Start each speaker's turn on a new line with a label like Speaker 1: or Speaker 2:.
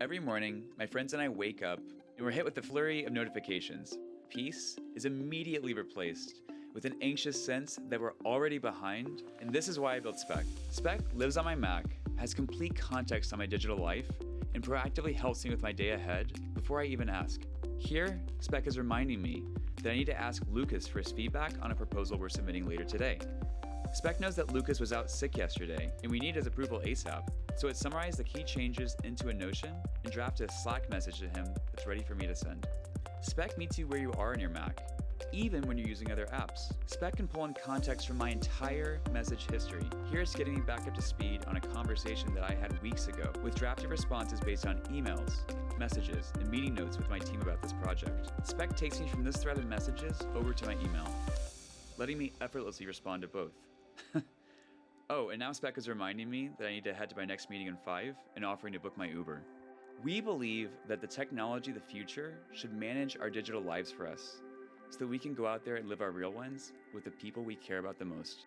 Speaker 1: Every morning, my friends and I wake up and we're hit with a flurry of notifications. Peace is immediately replaced with an anxious sense that we're already behind, and this is why I built Spec. Spec lives on my Mac, has complete context on my digital life, and proactively helps me with my day ahead before I even ask. Here, Spec is reminding me that I need to ask Lucas for his feedback on a proposal we're submitting later today. Spec knows that Lucas was out sick yesterday, and we need his approval ASAP, so it summarized the key changes into a Notion and drafted a Slack message to him that's ready for me to send. Spec meets you where you are in your Mac, even when you're using other apps. Spec can pull in context from my entire message history. Here it's getting me back up to speed on a conversation that I had weeks ago, with drafted responses based on emails, messages, and meeting notes with my team about this project. Spec takes me from this thread of messages over to my email, letting me effortlessly respond to both. Oh, and now Spec is reminding me that I need to head to my next meeting in 5 and offering to book my Uber. We believe that the technology of the future should manage our digital lives for us so that we can go out there and live our real ones with the people we care about the most.